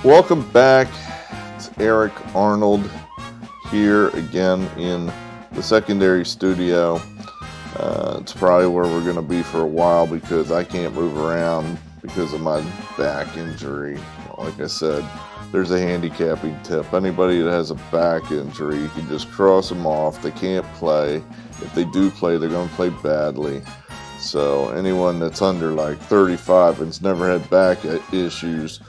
Welcome back. It's Eric Arnold here again in the secondary studio. It's probably where we're going to be for a while because I can't move around because of my back injury. Like I said, there's a handicapping tip. Anybody that has a back injury, you can just cross them off. They can't play. If they do play, they're going to play badly. So anyone that's under like 35 and's never had back issues,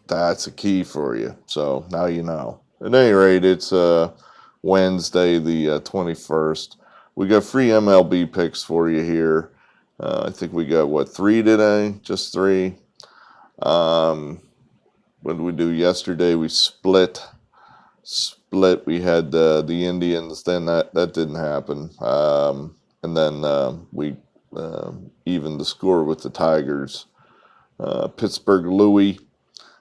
that's a key for you. So now you know. At any rate, it's Wednesday the 21st. We got free MLB picks for you here. I think we got, 3 today? Just 3. What did we do yesterday? We split. We had the Indians. Then that didn't happen. And then we evened the score with the Tigers. Pittsburgh Louis.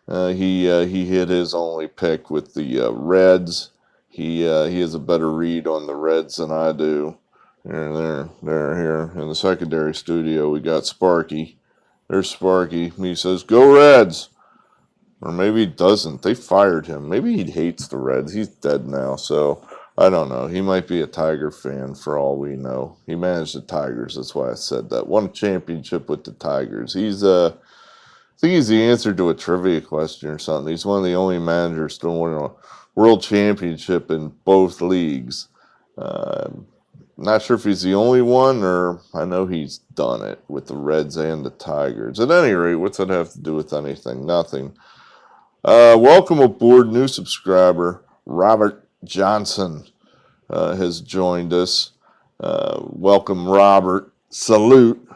He hit his only pick with the Reds. He has a better read on the Reds than I do. There, here in the secondary studio, we got Sparky. There's Sparky. He says, "Go Reds!" Or maybe he doesn't. They fired him. Maybe he hates the Reds. He's dead now, so I don't know. He might be a Tiger fan for all we know. He managed the Tigers. That's why I said that. Won a championship with the Tigers. I think he's the answer to a trivia question or something. He's one of the only managers to win a world championship in both leagues. Not sure if he's the only one, or I know he's done it with the Reds and the Tigers. At any rate, what's that have to do with anything? Nothing. Welcome aboard, new subscriber, Robert Johnson has joined us. Welcome, Robert. Salute.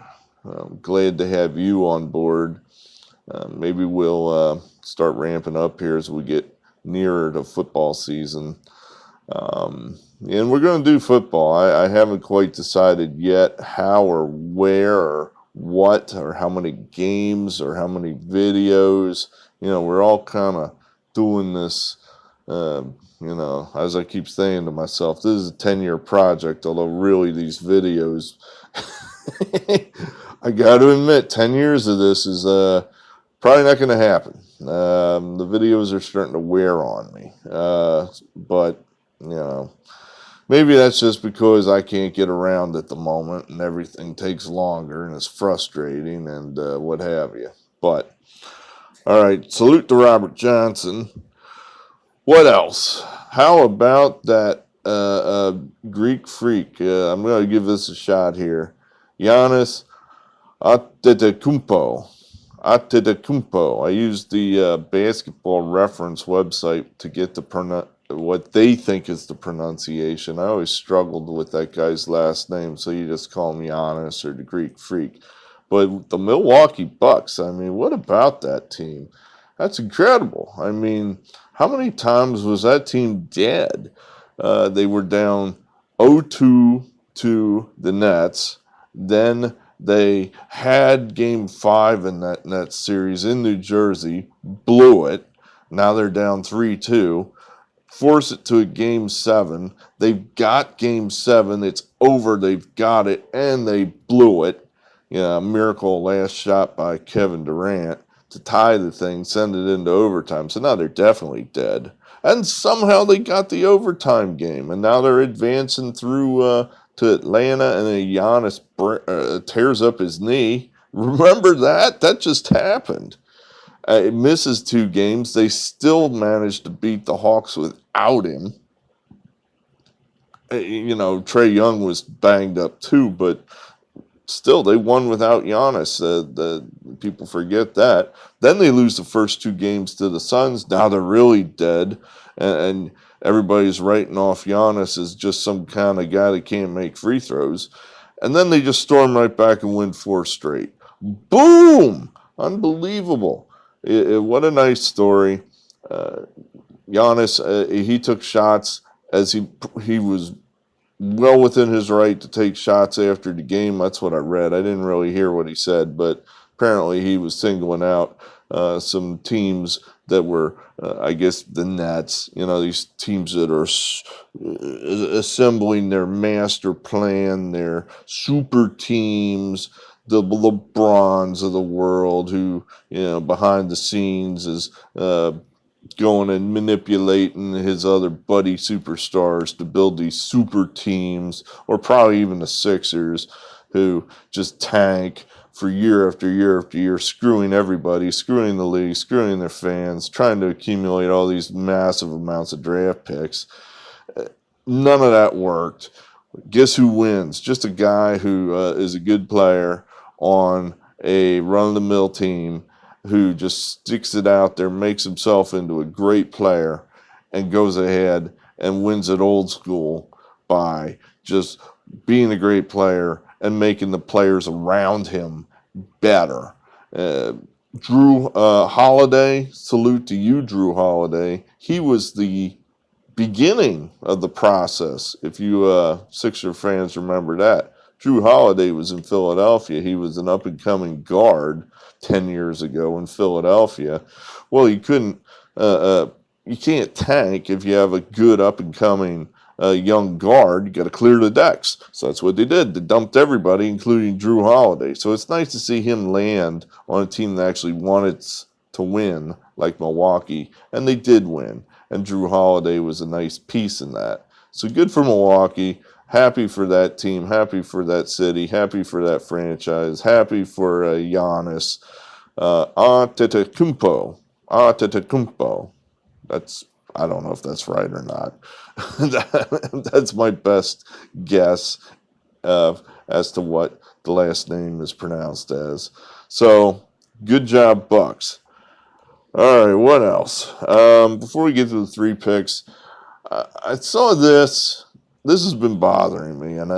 I'm glad to have you on board. Maybe we'll start ramping up here as we get nearer to football season. And we're going to do football. I haven't quite decided yet how or where or what or how many games or how many videos. We're all kind of doing this, as I keep saying to myself, this is a 10-year project, although really these videos, I got to admit, 10 years of this is probably not going to happen. The videos are starting to wear on me. But, maybe that's just because I can't get around at the moment and everything takes longer and it's frustrating and what have you. But, all right, salute to Robert Johnson. What else? How about that Greek freak? I'm going to give this a shot here. Giannis Antetokounmpo. I used the basketball reference website to get what they think is the pronunciation. I always struggled with that guy's last name, so you just call him Giannis or the Greek freak. But the Milwaukee Bucks, what about that team? That's incredible. How many times was that team dead? They were down 0-2 to the Nets. Then they had Game 5 in that Nets series in New Jersey, blew it. Now they're down 3-2. Force it to a Game 7. They've got Game 7. It's over. They've got it, and they blew it. A miracle last shot by Kevin Durant to tie the thing, send it into overtime. So now they're definitely dead. And somehow they got the overtime game, and now they're advancing through to Atlanta, and then Giannis tears up his knee. Remember that? That just happened. It misses 2 games. They still managed to beat the Hawks without him. Trae Young was banged up too, but still, they won without Giannis. The people forget that. Then they lose the first 2 games to the Suns. Now they're really dead, and everybody's writing off Giannis as just some kind of guy that can't make free throws. And then they just storm right back and win 4 straight. Boom! Unbelievable. What a nice story. Giannis, he took shots as he was well within his right to take shots after the game. That's what I read. I didn't really hear what he said, but apparently he was singling out some teams that were, I guess, the Nets. These teams that are assembling their master plan, their super teams, the LeBrons of the world who, behind the scenes is going and manipulating his other buddy superstars to build these super teams, or probably even the Sixers, who just tank for year after year after year, screwing everybody, screwing the league, screwing their fans, trying to accumulate all these massive amounts of draft picks. None of that worked. Guess who wins? Just a guy who is a good player on a run-of-the-mill team who just sticks it out there, makes himself into a great player, and goes ahead and wins it old school by just being a great player and making the players around him better. Drew Holiday, salute to you, Drew Holiday. He was the beginning of the process. If you Sixer fans remember that, Drew Holiday was in Philadelphia. He was an up-and-coming guard 10 years ago in Philadelphia. Well, you can't tank if you have a good up-and-coming young guard. You got to clear the decks. So that's what they did. They dumped everybody, including Drew Holiday. So it's nice to see him land on a team that actually wanted to win, like Milwaukee, and they did win. And Drew Holiday was a nice piece in that. So good for Milwaukee. Happy for that team. Happy for that city. Happy for that franchise. Happy for Giannis Antetokounmpo. Antetokounmpo. I don't know if that's right or not. That's my best guess as to what the last name is pronounced as. So good job, Bucks. All right, what else? Before we get to the 3 picks, I saw this. This has been bothering me, and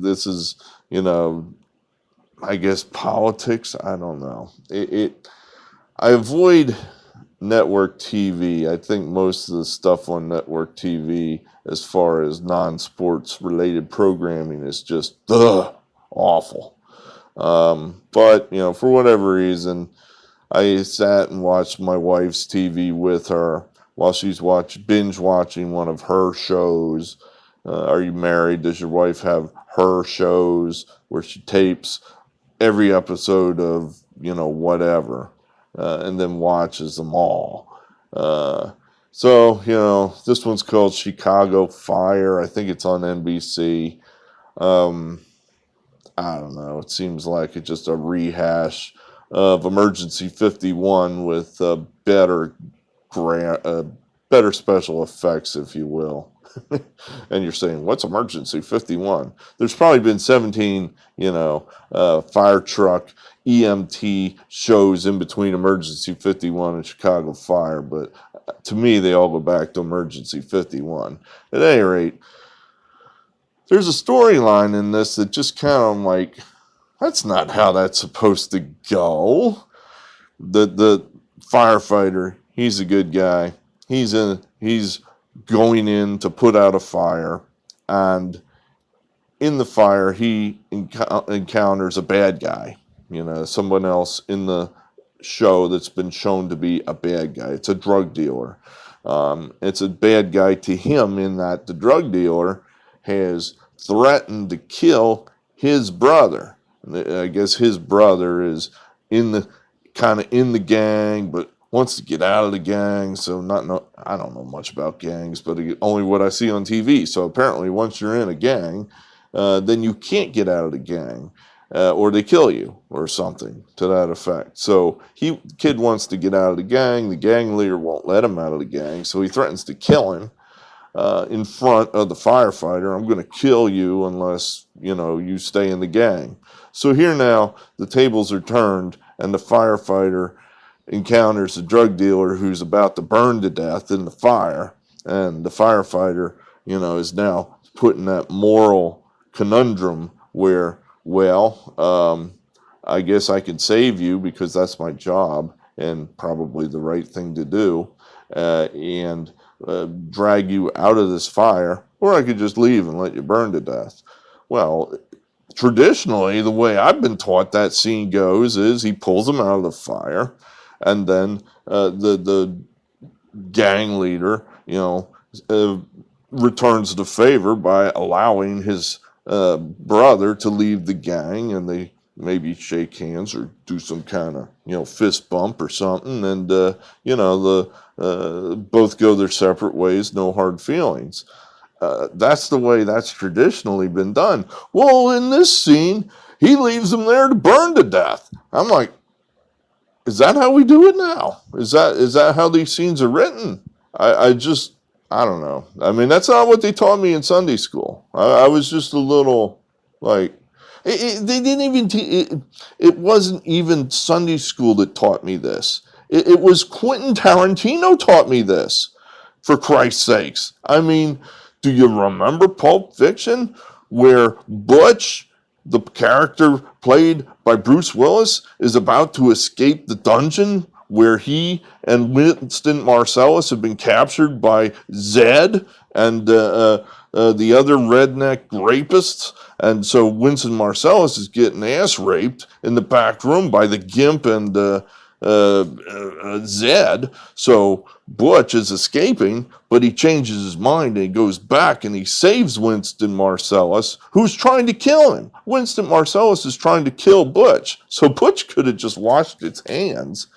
this is, I guess politics. I don't know. I avoid network TV. I think most of the stuff on network TV, as far as non-sports related programming, is just awful. But for whatever reason, I sat and watched my wife's TV with her while she's binge watching one of her shows. Are you married? Does your wife have her shows where she tapes every episode of, whatever, and then watches them all? So, this one's called Chicago Fire. I think it's on NBC. I don't know. It seems like it's just a rehash of Emergency 51 with better special effects, if you will. And you're saying, what's Emergency 51? There's probably been 17, fire truck EMT shows in between Emergency 51 and Chicago Fire, but to me, they all go back to Emergency 51. At any rate, there's a storyline in this that just kind of like, that's not how that's supposed to go. The firefighter, he's a good guy. He's going in to put out a fire, and in the fire he encounters a bad guy. Someone else in the show that's been shown to be a bad guy. It's a drug dealer. It's a bad guy to him in that the drug dealer has threatened to kill his brother. I guess his brother is in the gang, but wants to get out of the gang. So I don't know much about gangs, but only what I see on TV. So apparently, once you're in a gang, then you can't get out of the gang, or they kill you, or something to that effect. So kid wants to get out of the gang. The gang leader won't let him out of the gang, so he threatens to kill him in front of the firefighter. I'm going to kill you unless you stay in the gang. So here now, the tables are turned, and the firefighter encounters a drug dealer who's about to burn to death in the fire, and the firefighter, is now put in that moral conundrum where, well, I guess I can save you because that's my job and probably the right thing to do, and drag you out of this fire, or I could just leave and let you burn to death. Well, traditionally, the way I've been taught that scene goes is he pulls him out of the fire, and then the gang leader, returns the favor by allowing his brother to leave the gang, and they maybe shake hands or do some kind of, fist bump or something, and both go their separate ways, no hard feelings. That's the way that's traditionally been done. Well, in this scene, he leaves them there to burn to death. I'm like, is that how we do it now? Is that how these scenes are written? I don't know. I mean, that's not what they taught me in Sunday school. I was just a little like, they didn't even. It wasn't even Sunday school that taught me this. It was Quentin Tarantino taught me this. For Christ's sakes, I mean, do you remember Pulp Fiction, where Butch, the character played by Bruce Willis, is about to escape the dungeon where he and Winston Marsalis have been captured by Zed and the other redneck rapists? And so Winston Marsalis is getting ass raped in the back room by the Gimp and Zed. So Butch is escaping, but he changes his mind and he goes back and he saves Winston Marsalis, who's trying to kill him. Winston Marsalis is trying to kill Butch. So Butch could have just washed its hands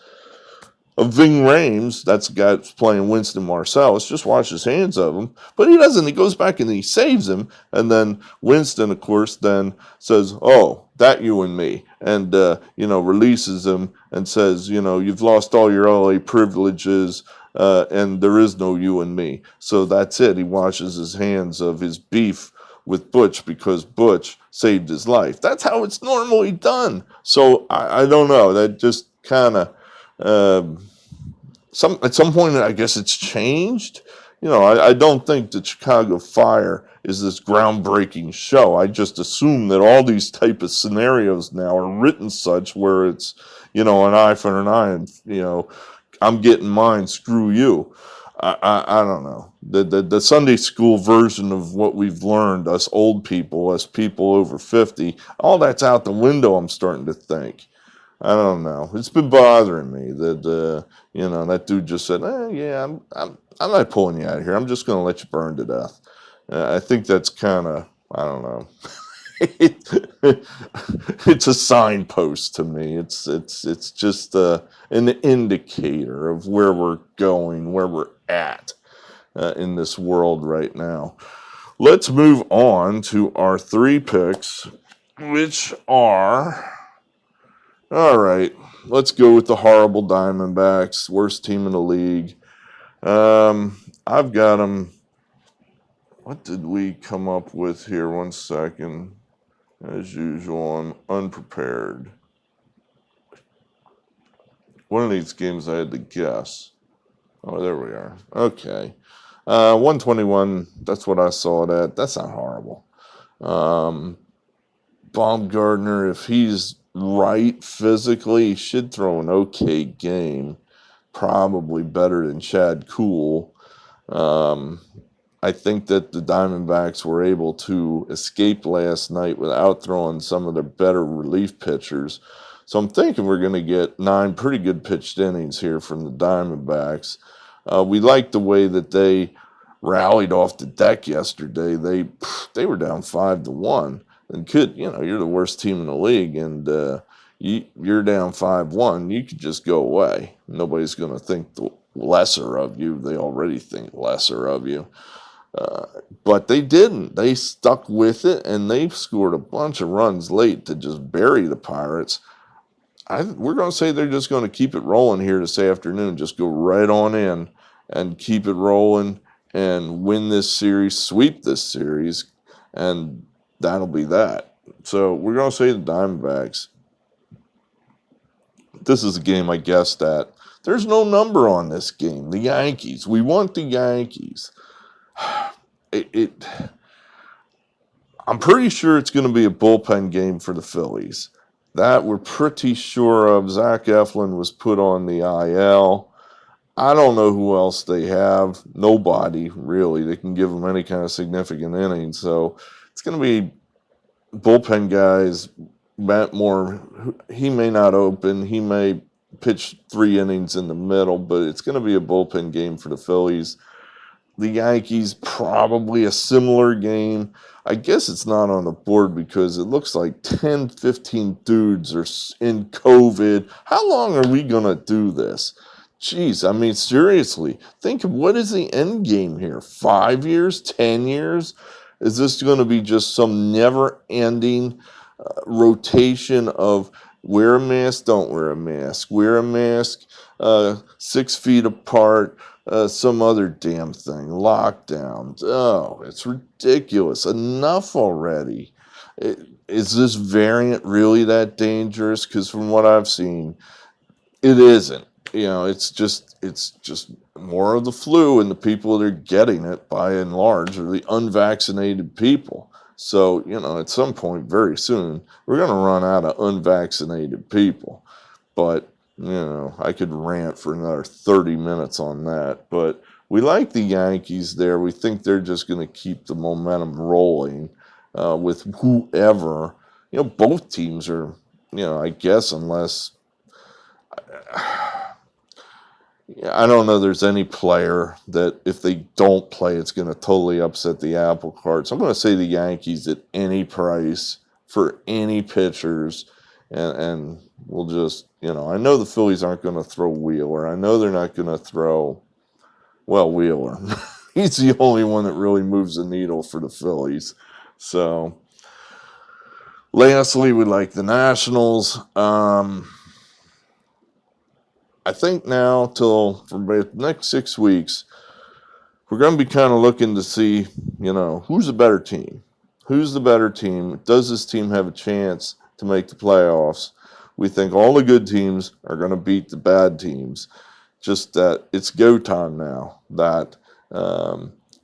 of Ving Rhames, that's the guy that's playing Winston Marsalis, just washes hands of him. But he doesn't. He goes back and he saves him. And then Winston, of course, then says, oh, that you and me. And, releases him and says, you've lost all your LA privileges and there is no you and me. So that's it. He washes his hands of his beef with Butch because Butch saved his life. That's how it's normally done. So I don't know. That just kind of... at some point, I guess it's changed. I don't think that Chicago Fire is this groundbreaking show. I just assume that all these type of scenarios now are written such where it's, an eye for an eye, and I'm getting mine. Screw you. I don't know. The Sunday school version of what we've learned, us old people, us people over 50, all that's out the window. I'm starting to think. I don't know. It's been bothering me that that dude just said, "Yeah, I'm not pulling you out of here. I'm just going to let you burn to death." I think that's kind of, I don't know. It's a signpost to me. It's just an indicator of where we're going, where we're at in this world right now. Let's move on to our 3 picks, which are. All right, let's go with the horrible Diamondbacks, worst team in the league. I've got them. What did we come up with here? One second. As usual, I'm unprepared. One of these games I had to guess. Oh, there we are. Okay. 121, that's what I saw it at. That's not horrible. Baumgartner, if he's right physically, he should throw an okay game. Probably better than Chad Kuhl. I think that the Diamondbacks were able to escape last night without throwing some of their better relief pitchers. So I'm thinking we're going to get 9 pretty good pitched innings here from the Diamondbacks. We like the way that they rallied off the deck yesterday. They were down 5-1. And you're the worst team in the league, and you're down 5-1. You could just go away. Nobody's going to think lesser of you. They already think lesser of you. But they didn't. They stuck with it, and they scored a bunch of runs late to just bury the Pirates. We're going to say they're just going to keep it rolling here this afternoon. Just go right on in and keep it rolling and win this series, sweep this series, and that'll be that. So we're going to say the Diamondbacks. This is a game I guessed at. There's no number on this game. The Yankees. We want the Yankees. I'm pretty sure it's going to be a bullpen game for the Phillies. That we're pretty sure of. Zach Eflin was put on the IL. I don't know who else they have. Nobody, really. They can give them any kind of significant innings. So it's going to be bullpen guys. Matt Moore, he may not open. He may pitch 3 innings in the middle, but it's going to be a bullpen game for the Phillies. the Yankees, probably a similar game. I guess it's not on the board because it looks like 10, 15 dudes are in COVID. How long are we going to do this? Jeez, I mean, seriously, think of what is the end game here? 5 years? 10 years? Is this going to be just some never-ending rotation of wear a mask, don't wear a mask, wear a mask, 6 feet apart, some other damn thing, lockdowns? Oh, it's ridiculous. Enough already. Is this variant really that dangerous? Because from what I've seen, it isn't. You know, it's just more of the flu, and the people that are getting it, by and large, are the unvaccinated people. So, you know, at some point very soon, we're going to run out of unvaccinated people. But, you know, I could rant for another 30 minutes on that. But we like the Yankees there. We think they're just going to keep the momentum rolling with whoever. You know, both teams are, you know, I guess unless... I don't know there's any player that if they don't play, it's going to totally upset the apple cart. So I'm going to say the Yankees at any price for any pitchers. And we'll just, you know, I know the Phillies aren't going to throw Wheeler. I know they're not going to throw, well, Wheeler. He's the only one that really moves the needle for the Phillies. So lastly, we like the Nationals. I think now till for the next 6 weeks, we're going to be kind of looking to see, you know, who's the better team? Who's the better team? Does this team have a chance to make the playoffs? We think all the good teams are going to beat the bad teams. Just that it's go time now. That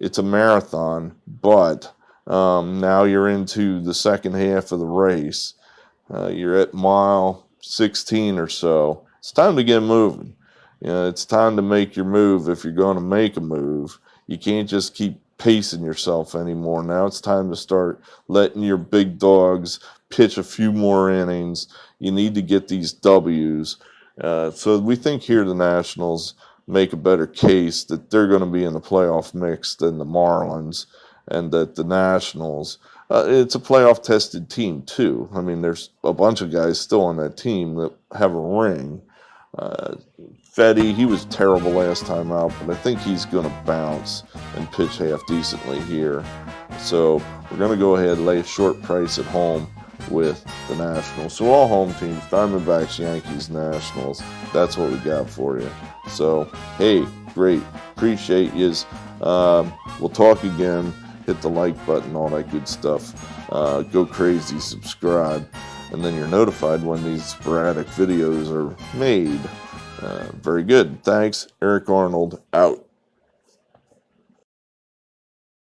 it's a marathon, but now you're into the second half of the race. You're at mile 16 or so. It's time to get moving. You know, it's time to make your move if you're going to make a move. You can't just keep pacing yourself anymore. Now it's time to start letting your big dogs pitch a few more innings. You need to get these W's. So we think here the Nationals make a better case that they're going to be in the playoff mix than the Marlins, and that the Nationals, it's a playoff-tested team too. I mean, there's a bunch of guys still on that team that have a ring. Fetty, he was terrible last time out, but I think he's going to bounce and pitch half decently here. So we're going to go ahead and lay a short price at home with the Nationals. So all home teams, Diamondbacks, Yankees, Nationals, that's what we got for you. So, hey, great. Appreciate yous. We'll talk again. Hit the like button, all that good stuff. Go crazy, subscribe, and then you're notified when these sporadic videos are made. Very good. Thanks. Eric Arnold, out.